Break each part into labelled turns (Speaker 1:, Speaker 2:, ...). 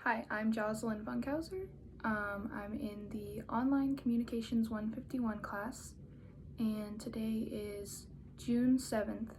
Speaker 1: Hi, I'm Joselyn Funkhouser. I'm in the Online Communications 151 class, and today is June 7th,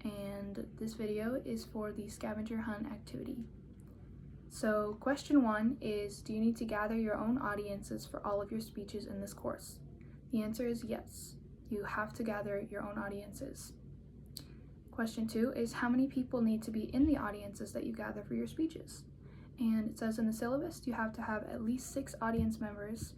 Speaker 1: and this video is for the scavenger hunt activity. So question 1 is, do you need to gather your own audiences for all of your speeches in this course? The answer is yes, you have to gather your own audiences. Question 2 is, how many people need to be in the audiences that you gather for your speeches? And it says in the syllabus you have to have at least 6 audience members,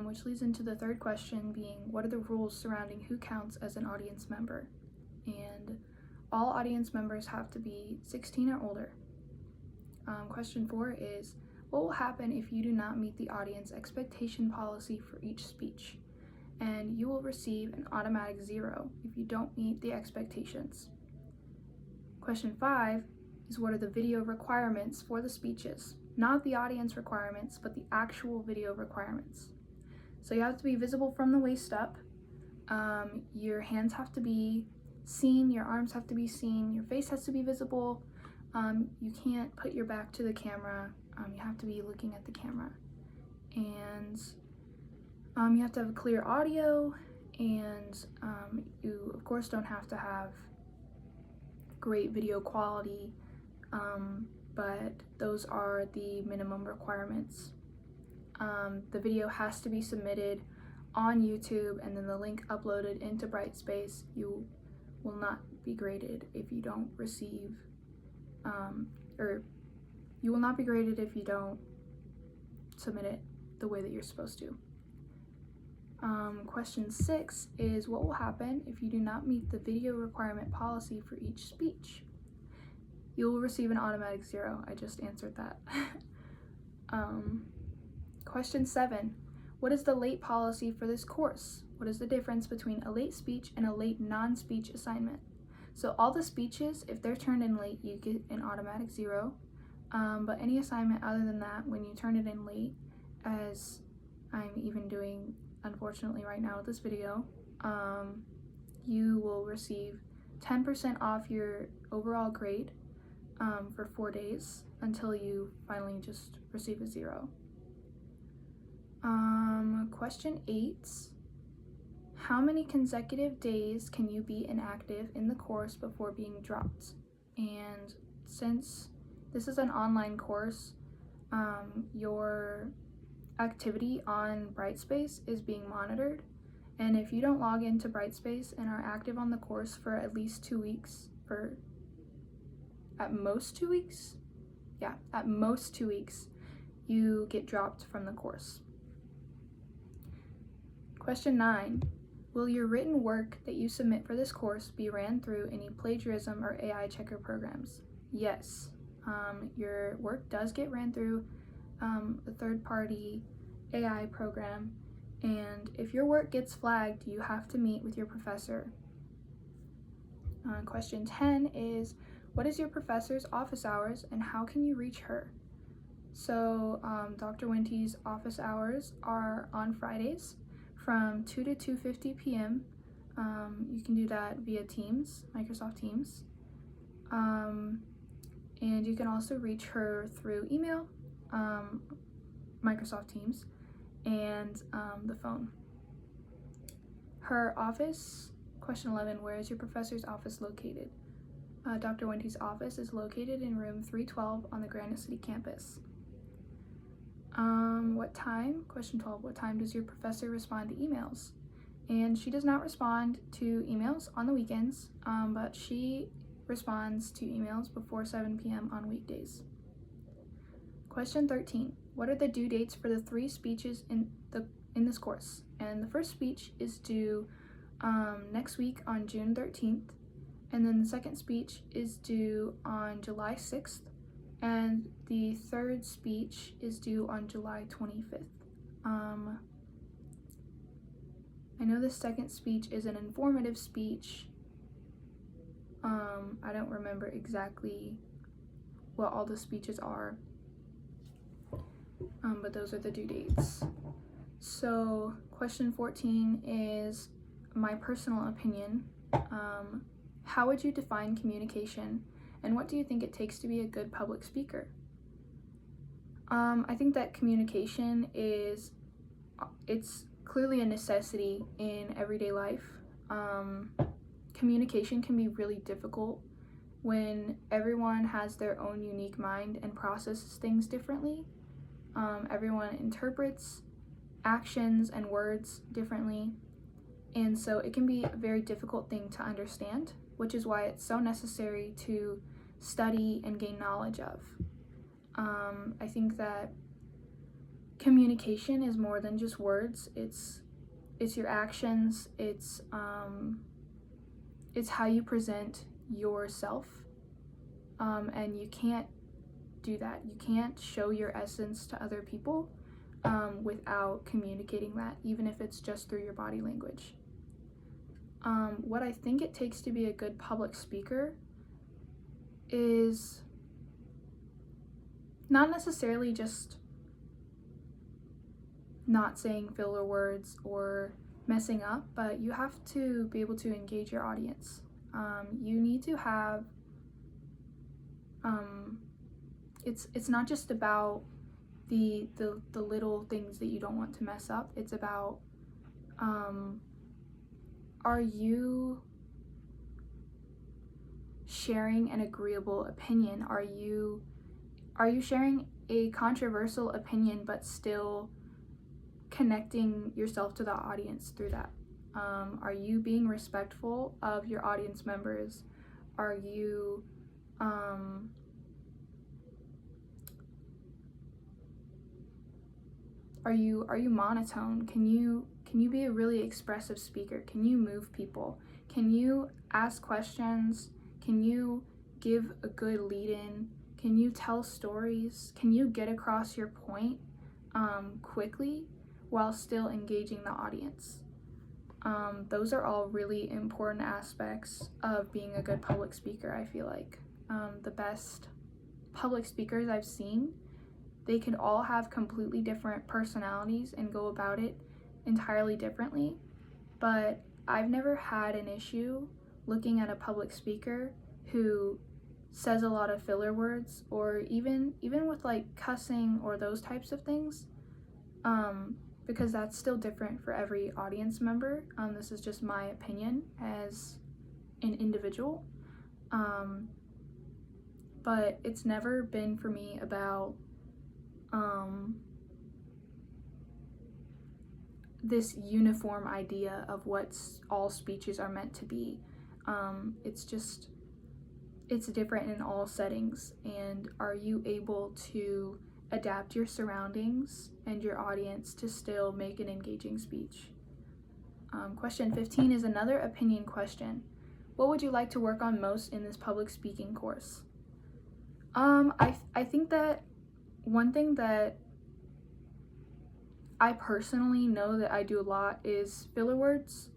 Speaker 1: which leads into the third question being, what are the rules surrounding who counts as an audience member? And all audience members have to be 16 or older. Question 4 is, what will happen if you do not meet the audience expectation policy for each speech? And you will receive an automatic 0 if you don't meet the expectations. Question 5 is, what are the video requirements for the speeches? Not the audience requirements, but the actual video requirements. So you have to be visible from the waist up. Your hands have to be seen, your arms have to be seen, your face has to be visible. You can't put your back to the camera. You have to be looking at the camera. And you have to have a clear audio, and you of course don't have to have great video quality, but those are the minimum requirements. The video has to be submitted on YouTube and then the link uploaded into Brightspace. You will not be graded if you don't receive, or you will not be graded if you don't submit it the way that you're supposed to. Question 6 is, what will happen if you do not meet the video requirement policy for each speech? You will receive an automatic 0. I just answered that. Question 7, what is the late policy for this course? What is the difference between a late speech and a late non-speech assignment? So all the speeches, if they're turned in late, you get an automatic 0. But any assignment other than that, when you turn it in late, as I'm even doing unfortunately right now with this video, you will receive 10% off your overall grade for 4 days until you finally just receive a 0. Question 8, how many consecutive days can you be inactive in the course before being dropped? And since this is an online course, your activity on Brightspace is being monitored, and if you don't log into Brightspace and are active on the course for at least 2 weeks, for at most 2 weeks, you get dropped from the course. Question 9, will your written work that you submit for this course be ran through any plagiarism or AI checker programs? Yes, your work does get ran through a third-party AI program, and if your work gets flagged, you have to meet with your professor. Question 10 is, what is your professor's office hours and how can you reach her? So Dr. Winty's office hours are on Fridays from 2 to 2:50 p.m. You can do that via Teams, Microsoft Teams. And you can also reach her through email, Microsoft Teams, and the phone. Her office, question 11, where is your professor's office located? Dr. Winty's office is located in room 312 on the Granite City campus. What time? Question 12, what time does your professor respond to emails? And she does not respond to emails on the weekends, but she responds to emails before 7 p.m. on weekdays. Question 13, what are the due dates for the 3 speeches in this course? And the first speech is due next week on June 13th, and then the second speech is due on July 6th, and the third speech is due on July 25th. I know the second speech is an informative speech. I don't remember exactly what all the speeches are, but those are the due dates. So question 14 is my personal opinion. How would you define communication, and what do you think it takes to be a good public speaker? I think that communication it's clearly a necessity in everyday life. Communication can be really difficult when everyone has their own unique mind and processes things differently. Everyone interprets actions and words differently, and so it can be a very difficult thing to understand, which is why it's so necessary to study and gain knowledge of. I think that communication is more than just words. It's your actions. It's how you present yourself, and you can't do that. You can't show your essence to other people without communicating that, even if it's just through your body language. What I think it takes to be a good public speaker is not necessarily just not saying filler words or messing up, but you have to be able to engage your audience. You need to have it's not just about the little things that you don't want to mess up. It's about are you sharing an agreeable opinion? Are you sharing a controversial opinion but still connecting yourself to the audience through that? Are you being respectful of your audience members? Are you monotone? Can you be a really expressive speaker? Can you move people? Can you ask questions? Can you give a good lead-in? Can you tell stories? Can you get across your point quickly while still engaging the audience? Those are all really important aspects of being a good public speaker, I feel like. The best public speakers I've seen, they could all have completely different personalities and go about it entirely differently, but I've never had an issue looking at a public speaker who says a lot of filler words, or even with like cussing or those types of things, because that's still different for every audience member. This is just my opinion as an individual, but it's never been for me about this uniform idea of what all speeches are meant to be. It's different in all settings, and are you able to adapt your surroundings and your audience to still make an engaging speech? Question 15 is another opinion question. What would you like to work on most in this public speaking course? I think that one thing that I personally know that I do a lot is filler words.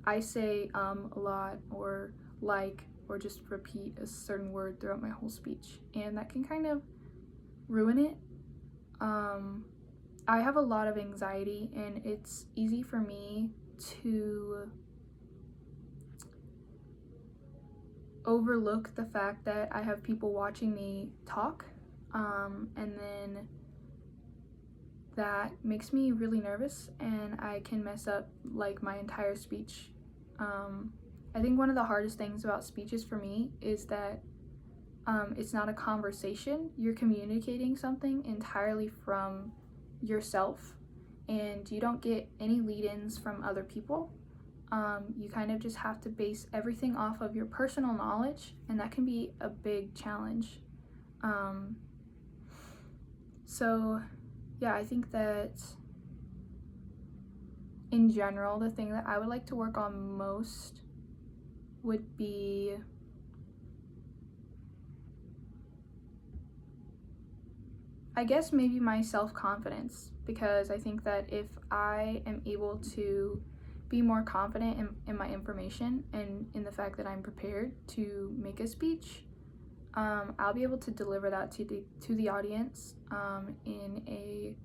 Speaker 1: I say a lot, or like, or just repeat a certain word throughout my whole speech, and that can kind of ruin it. I have a lot of anxiety, and it's easy for me to overlook the fact that I have people watching me talk, and then that makes me really nervous, and I can mess up like my entire speech. I think one of the hardest things about speeches for me is that it's not a conversation. You're communicating something entirely from yourself, and you don't get any lead-ins from other people. You kind of just have to base everything off of your personal knowledge, and that can be a big challenge. So yeah, I think that in general, the thing that I would like to work on most would be I guess maybe my self-confidence, because I think that if I am able to be more confident in my information and in the fact that I'm prepared to make a speech, I'll be able to deliver that to the audience in a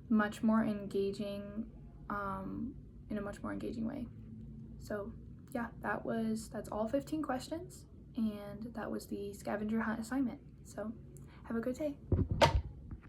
Speaker 1: much more engaging way. So yeah, that's all 15 questions, and that was the scavenger hunt assignment. So have a good day.